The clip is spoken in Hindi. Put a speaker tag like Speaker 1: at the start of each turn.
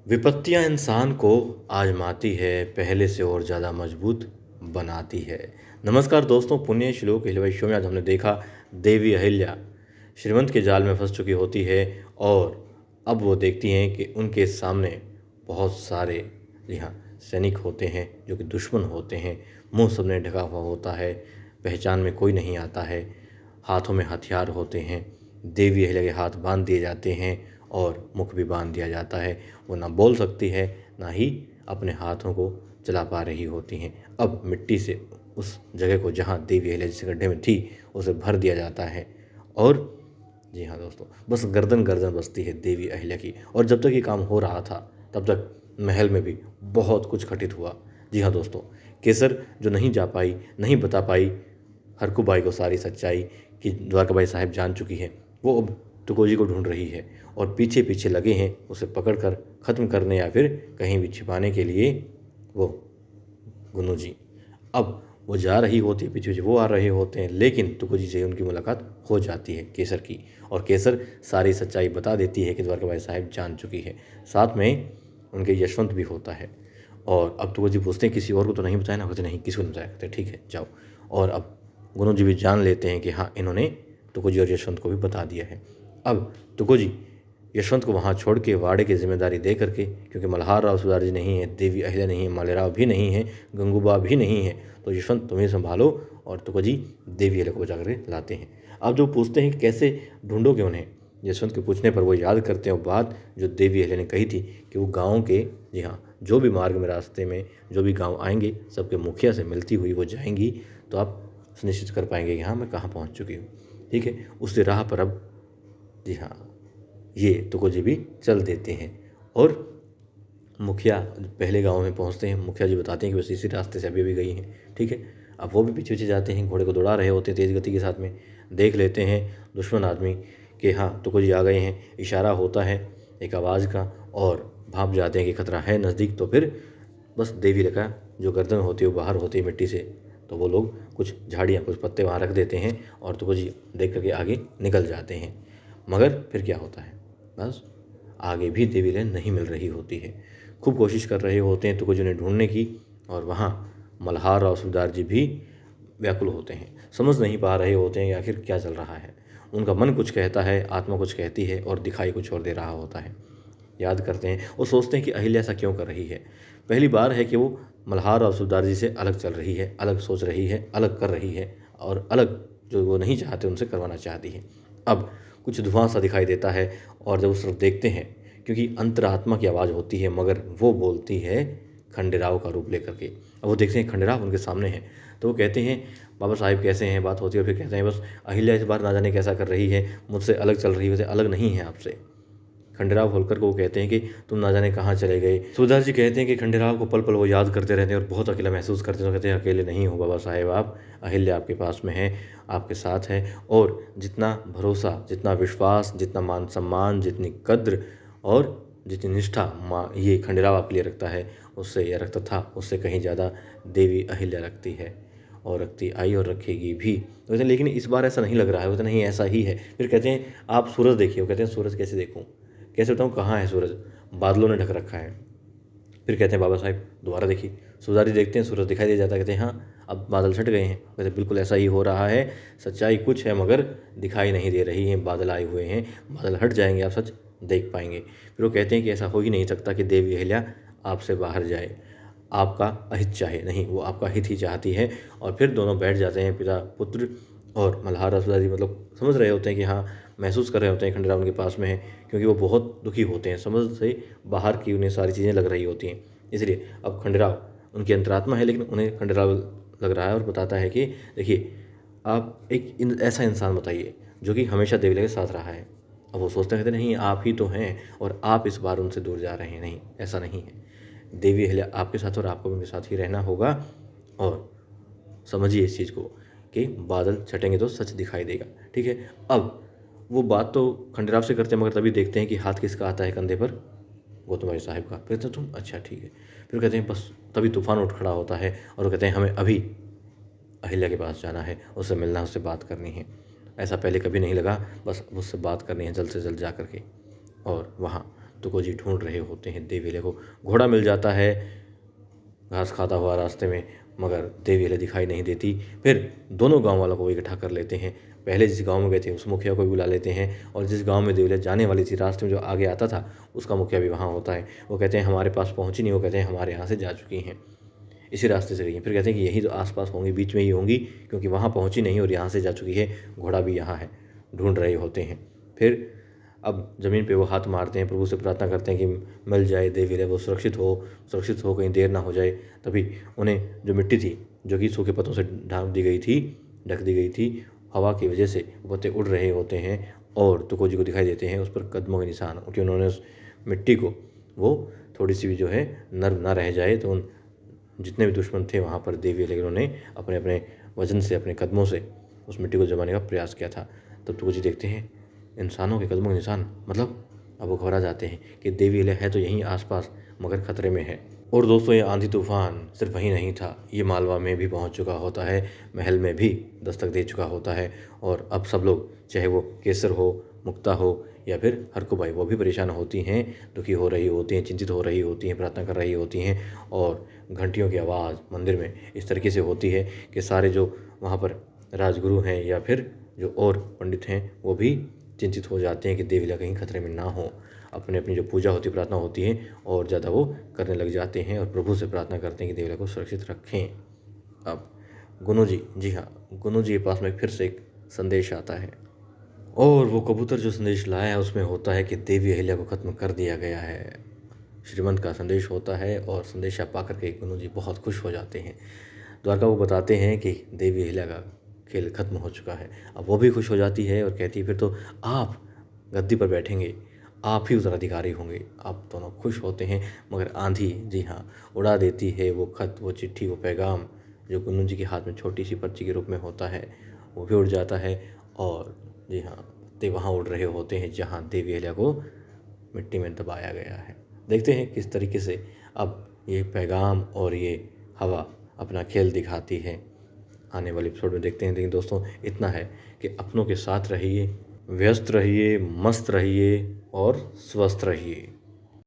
Speaker 1: विपत्तियाँ इंसान को आजमाती है, पहले से और ज़्यादा मजबूत बनाती है। नमस्कार दोस्तों, पुण्य श्लोक अहिल्या शो में आज हमने देखा देवी अहिल्या श्रीमंत के जाल में फंस चुकी होती है और अब वो देखती हैं कि उनके सामने बहुत सारे, जी हाँ, सैनिक होते हैं जो कि दुश्मन होते हैं। मुंह सबने ढका हुआ होता है, पहचान में कोई नहीं आता है, हाथों में हथियार होते हैं। देवी अहिल्या के हाथ बांध दिए जाते हैं और मुख भी बांध दिया जाता है। वो ना बोल सकती है, ना ही अपने हाथों को चला पा रही होती हैं। अब मिट्टी से उस जगह को जहाँ देवी अहिल्या जिस गड्ढे में थी उसे भर दिया जाता है और जी हाँ दोस्तों, बस गर्दन गर्दन बसती है देवी अहिल्या की। और जब तक ये काम हो रहा था तब तक महल में भी बहुत कुछ घटित हुआ। जी हाँ दोस्तों, केसर जो नहीं जा पाई, नहीं बता पाई हरकूबाई को सारी सच्चाई कि द्वारकाबाई साहब जान चुकी है, वो अब तुकोजी को ढूंढ रही है और पीछे पीछे लगे हैं उसे पकड़कर ख़त्म करने या फिर कहीं भी छिपाने के लिए। वो गुन्नू जी, अब वो जा रही होती है, पीछे पीछे वो आ रहे होते हैं, लेकिन तुकोजी से उनकी मुलाकात हो जाती है केसर की और केसर सारी सच्चाई बता देती है कि द्वारकाबाई साहब जान चुकी है। साथ में उनके यशवंत भी होता है और अब तुकोजी पूछते हैं किसी और को तो नहीं बताया ना? कहते नहीं, किसी को नहीं बताया। कहते ठीक है जाओ। और अब गुन्नू जी भी जान लेते हैं कि हाँ, इन्होंने तुकोजी और यशवंत को भी बता दिया है। अब तुकोजी यशवंत को वहाँ छोड़ के वाड़े की जिम्मेदारी दे करके, क्योंकि मल्हार राव सुधार जी नहीं है, देवी अहिल्या नहीं है, मालेराव भी नहीं है, गंगूबा भी नहीं है, तो यशवंत तुम्हें संभालो। और तुकोजी देवी अहिल्या को बचा कर लाते हैं। अब जो पूछते हैं कि कैसे ढूंढोगे उन्हें, यशवंत के पूछने पर वो याद करते हैं वो बात जो देवी अहिल्या ने कही थी कि वो गाँव के, जी हाँ, जो भी मार्ग में रास्ते में जो भी गाँव आएंगे सबके मुखिया से मिलती हुई वो जाएंगी, तो आप सुनिश्चित कर पाएंगे कि हाँ मैं कहाँ पहुँच चुकी हूँ। ठीक है, उस राह पर अब, जी हाँ, ये तुकोजी भी चल देते हैं और मुखिया पहले गांव में पहुंचते हैं। मुखिया जी बताते हैं कि बस इसी रास्ते से अभी अभी गई हैं। ठीक है, अब वो भी पीछे पीछे जाते हैं, घोड़े को दौड़ा रहे होते हैं तेज़ गति के साथ में। देख लेते हैं दुश्मन आदमी कि हाँ तुकोजी आ गए हैं, इशारा होता है एक आवाज़ का और भाप जाते हैं कि खतरा है नज़दीक। तो फिर बस देवी लगा जो गर्दन होती है वो बाहर होती है मिट्टी से, तो वो लोग कुछ झाड़ियाँ कुछ पत्ते वहाँ रख देते हैं और तुकोजी देख करके आगे निकल जाते हैं। मगर फिर क्या होता है, बस आगे भी देवी अहिल्या नहीं मिल रही होती है। खूब कोशिश कर रहे होते हैं तुकोजी उन्हें ढूंढने की और वहाँ मल्हार और सुबेदार जी भी व्याकुल होते हैं, समझ नहीं पा रहे होते हैं कि आखिर क्या चल रहा है। उनका मन कुछ कहता है, आत्मा कुछ कहती है और दिखाई कुछ और दे रहा होता है। याद करते हैं और सोचते हैं कि अहिल्या ऐसा क्यों कर रही है। पहली बार है कि वो मल्हार और सुबेदार जी से अलग चल रही है, अलग सोच रही है, अलग कर रही है और अलग जो वो नहीं चाहते उनसे करवाना चाहती है। अब कुछ धुआं सा दिखाई देता है और जब उस तरफ देखते हैं, क्योंकि अंतरात्मा की आवाज़ होती है मगर वो बोलती है खंडेराव का रूप लेकर के। अब वो देखते हैं खंडेराव उनके सामने है, तो वो कहते हैं बाबा साहिब कैसे हैं, बात होती है और फिर कहते हैं बस अहिल्या इस बार ना जाने कैसा कर रही है, मुझसे अलग चल रही है, वैसे अलग नहीं है आपसे। खंडेराव होलकर को वो कहते हैं कि तुम ना जाने कहाँ चले गए। सुबेदार जी कहते हैं कि खंडेराव को पल पल वो याद करते रहते हैं और बहुत अकेला महसूस करते हैं। तो कहते हैं अकेले नहीं हो बाबा साहेब, आप, अहिल्या आपके पास में है, आपके साथ है और जितना भरोसा, जितना विश्वास, जितना मान सम्मान, जितनी कद्र और जितनी निष्ठा माँ ये खंडेराव आपके लिए रखता है, उससे या रखता था, उससे कहीं ज़्यादा देवी अहिल्या रखती है और रखती आई और रखेगी भी। तो कहते हैं लेकिन इस बार ऐसा नहीं लग रहा है। वो कहते नहीं ऐसा ही है। फिर कहते हैं आप सूरज देखिए। वो कहते हैं सूरज कैसे देखूँ, कैसे बताऊँ कहाँ है सूरज, बादलों ने ढक रखा है। फिर कहते हैं बाबा साहब दोबारा देखिए। सुबेदार जी देखते हैं सूरज दिखाई दे जाता है। कहते हैं हाँ अब बादल छट गए हैं। कहते बिल्कुल ऐसा ही हो रहा है, सच्चाई कुछ है मगर दिखाई नहीं दे रही है, बादल आए हुए हैं, बादल हट जाएंगे आप सच देख पाएंगे। फिर वो कहते हैं कि ऐसा हो ही नहीं सकता कि देवी अहिल्या आपसे बाहर जाए, आपका अहित चाहे, नहीं वो आपका हित ही चाहती है। और फिर दोनों बैठ जाते हैं पिता पुत्र और मल्हार रसुल्ला जी मतलब समझ रहे होते हैं कि हाँ, महसूस कर रहे होते हैं खंडेराव उनके पास में है, क्योंकि वो बहुत दुखी होते हैं, समझ से बाहर की उन्हें सारी चीज़ें लग रही होती हैं। इसलिए अब खंडेराव उनकी अंतरात्मा है लेकिन उन्हें खंडेराव लग रहा है और बताता है कि देखिए आप एक ऐसा इंसान बताइए जो कि हमेशा देवी के साथ रहा है। अब वो सोचते कहते नहीं आप ही तो हैं और आप इस बार उनसे दूर जा रहे हैं, नहीं ऐसा नहीं है, देवी अहिल्या आपके साथ और आपको भी उनके साथ ही रहना होगा। और समझिए इस चीज़ को कि बादल छटेंगे तो सच दिखाई देगा। ठीक है, अब वो बात तो खंडेराव से करते हैं मगर तभी देखते हैं कि हाथ किसका आता है कंधे पर, गौतमबाई साहिब का। फिर तो तुम अच्छा ठीक है। फिर कहते हैं बस तभी तूफान उठ खड़ा होता है और वो कहते हैं हमें अभी अहिल्या के पास जाना है, उससे मिलना, उससे बात करनी है। ऐसा पहले कभी नहीं लगा, बस उससे बात करनी है जल्द से जल्द जा कर के। और वहाँ तुकोजी ढूंढ रहे होते हैं देवी अहिल्या को। घोड़ा मिल जाता है घास खाता हुआ रास्ते में, मगर देवी अहिल्या दिखाई नहीं देती। फिर दोनों गांव वालों को वो इकट्ठा कर लेते हैं। पहले जिस गांव में गए थे उस मुखिया को भी बुला लेते हैं, और जिस गांव में देवी अहिल्या जाने वाली थी रास्ते में जो आगे आता था उसका मुखिया भी वहाँ होता है। वो कहते हैं हमारे पास पहुँची नहीं, वो कहते हैं हमारे यहाँ से जा चुकी हैं, इसी रास्ते से गई हैं। फिर कहते हैं कि यही तो आसपास होंगी, बीच में ही होंगी, क्योंकि वहाँ पहुँची नहीं और यहाँ से जा चुकी है, घोड़ा भी यहाँ है। ढूंढ रहे होते हैं। फिर अब ज़मीन पे वो हाथ मारते हैं, प्रभु से प्रार्थना करते हैं कि मिल जाए देवी अहिल्या, वो सुरक्षित हो, कहीं देर ना हो जाए। तभी उन्हें जो मिट्टी थी जो कि सूखे पत्तों से ढक दी गई थी, हवा की वजह से वो पत्ते उड़ रहे होते हैं और तुकोजी को दिखाई देते हैं उस पर कदमों के निशान, क्योंकि उन्होंने उस मिट्टी को वो थोड़ी सी भी जो है नर्म ना रह जाए, तो उन जितने भी दुश्मन थे वहाँ पर देवी अहिल्या ने अपने अपने वजन से, अपने कदमों से उस मिट्टी को जमाने का प्रयास किया था। तब तुकोजी देखते हैं इंसानों के कदमों के निशान, मतलब अब वो घबरा जाते हैं कि देवी अहिल्या है तो यहीं आसपास, मगर खतरे में है। और दोस्तों ये आंधी तूफान सिर्फ वहीं नहीं था, ये मालवा में भी पहुंच चुका होता है, महल में भी दस्तक दे चुका होता है। और अब सब लोग, चाहे वो केसर हो, मुक्ता हो या फिर हरकुबाई, वो भी परेशान होती हैं, दुखी हो रही होती हैं, चिंतित हो रही होती हैं, प्रार्थना कर रही होती हैं। और घंटियों की आवाज़ मंदिर में इस तरीके से होती है कि सारे जो वहाँ पर राजगुरु हैं या फिर जो और पंडित हैं वो भी चिंतित हो जाते हैं कि देवी अहिल्या कहीं खतरे में ना हो। अपनी अपनी जो पूजा होती, प्रार्थना होती है, और ज़्यादा वो करने लग जाते हैं और प्रभु से प्रार्थना करते हैं कि देवी अहिल्या को सुरक्षित रखें। अब गुनु जी, जी हाँ, गुनु जी के पास में फिर से एक संदेश आता है, और वो कबूतर जो संदेश लाया है उसमें होता है कि देवी अहिल्या को ख़त्म कर दिया गया है। श्रीमंत का संदेश होता है और संदेशा पा करके गुनु जी बहुत खुश हो जाते हैं। द्वारका वो बताते हैं कि देवी अहिल्या का खेल खत्म हो चुका है। अब वो भी खुश हो जाती है और कहती है फिर तो आप गद्दी पर बैठेंगे, आप ही उत्तराधिकारी होंगे। आप दोनों खुश होते हैं, मगर आंधी, जी हाँ, उड़ा देती है वो खत, वो चिट्ठी, वो पैगाम जो गुनु जी के हाथ में छोटी सी पर्ची के रूप में होता है, वो भी उड़ जाता है। और जी हाँ, पत्ते वहाँ उड़ रहे होते हैं जहाँ देवी अहिल्या को मिट्टी में दबाया गया है। देखते हैं किस तरीके से अब ये पैगाम और ये हवा अपना खेल दिखाती है। आने वाले एपिसोड में देखते हैं। लेकिन दोस्तों इतना है कि अपनों के साथ रहिए, व्यस्त रहिए, मस्त रहिए और स्वस्थ रहिए।